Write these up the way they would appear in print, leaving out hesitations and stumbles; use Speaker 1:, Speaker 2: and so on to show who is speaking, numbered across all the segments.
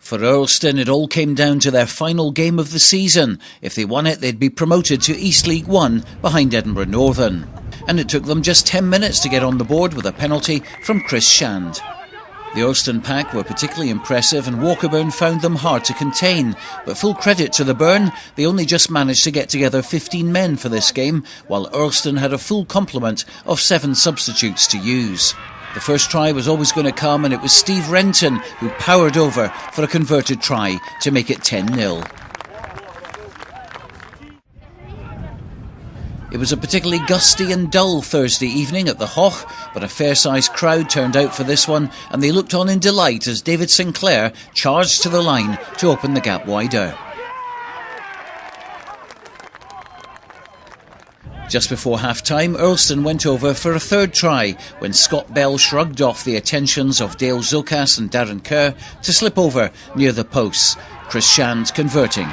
Speaker 1: For Earlston, it all came down to their final game of the season. If they won it, they'd be promoted to East League 1 behind Edinburgh Northern. And it took them just 10 minutes to get on the board with a penalty from Chris Shand. The Earlston pack were particularly impressive and Walkerburn found them hard to contain. But full credit to the Burn, they only just managed to get together 15 men for this game, while Earlston had a full complement of 7 substitutes to use. The first try was always going to come, and it was Steve Renton who powered over for a converted try to make it 10-0. It was a particularly gusty and dull Thursday evening at the Haugh, but a fair-sized crowd turned out for this one, and they looked on in delight as David Sinclair charged to the line to open the gap wider. Just before half-time, Earlston went over for a third try when Scott Bell shrugged off the attentions of Dale Zokas and Darren Kerr to slip over near the posts, Chris Shand converting.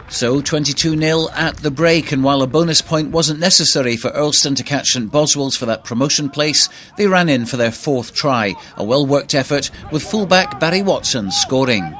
Speaker 1: So 22-0 at the break, and while a bonus point wasn't necessary for Earlston to catch St Boswell's for that promotion place, they ran in for their fourth try, a well-worked effort with fullback Barry Watson scoring.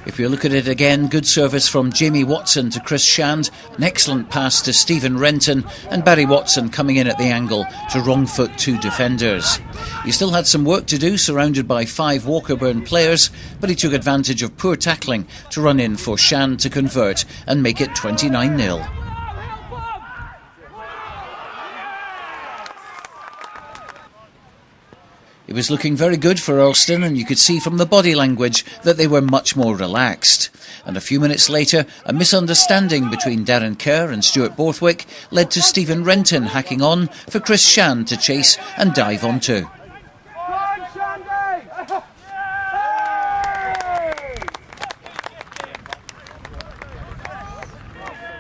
Speaker 1: If you look at it again, good service from Jamie Watson to Chris Shand, an excellent pass to Stephen Renton, and Barry Watson coming in at the angle to wrong foot 2 defenders. He still had some work to do, surrounded by 5 Walkerburn players, but he took advantage of poor tackling to run in for Shand to convert and make it 29-0. It was looking very good for Earlston, and you could see from the body language that they were much more relaxed. And a few minutes later, a misunderstanding between Darren Kerr and Stuart Borthwick led to Stephen Renton hacking on for Chris Shand to chase and dive onto.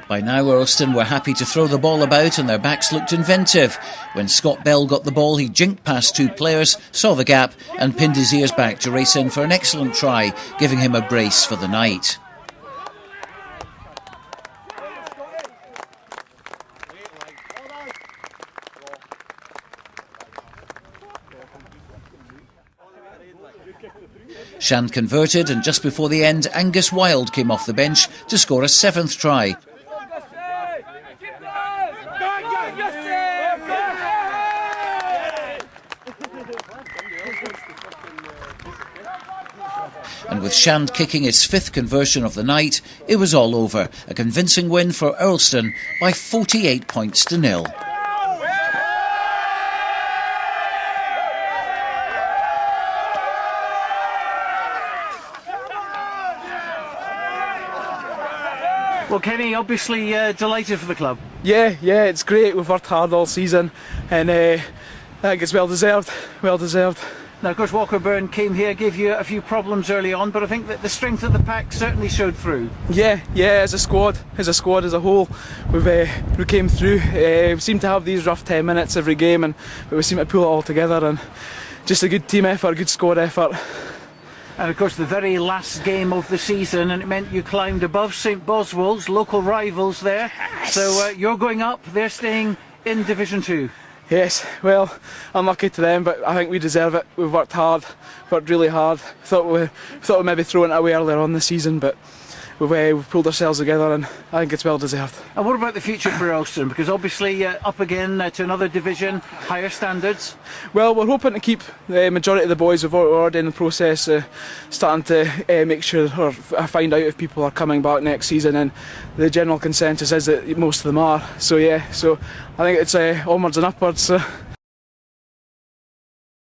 Speaker 1: By now, Earlston were happy to throw the ball about and their backs looked inventive. When Scott Bell got the ball, he jinked past 2 players, saw the gap and pinned his ears back to race in for an excellent try, giving him a brace for the night. Shand converted, and just before the end, Angus Wilde came off the bench to score a 7th try. And with Shand kicking his 5th conversion of the night, it was all over. A convincing win for Earlston by 48 points to 0.
Speaker 2: Well, Kenny, obviously delighted for the club.
Speaker 3: Yeah, it's great. We've worked hard all season, and I think it's well deserved.
Speaker 2: Now, of course, Walkerburn came here, gave you a few problems early on, but I think that the strength of the pack certainly showed through.
Speaker 3: Yeah, as a squad as a whole, we came through. We seem to have these rough 10 minutes every game, but we seem to pull it all together, and just a good team effort, a good squad effort.
Speaker 2: And of course the very last game of the season, and it meant you climbed above St Boswell's, local rivals there.
Speaker 3: Yes.
Speaker 2: So you're going up, they're staying in Division 2.
Speaker 3: Yes, well, unlucky to them, but I think we deserve it. We've worked hard, worked really hard. Thought we'd maybe thrown it away earlier on the season, but we've pulled ourselves together, and I think it's well deserved.
Speaker 2: And what about the future for Earlston? Because obviously up again to another division, higher standards.
Speaker 3: Well, we're hoping to keep the majority of the boys. We're already in the process, starting to make sure or find out if people are coming back next season, and the general consensus is that most of them are. So I think it's onwards and upwards.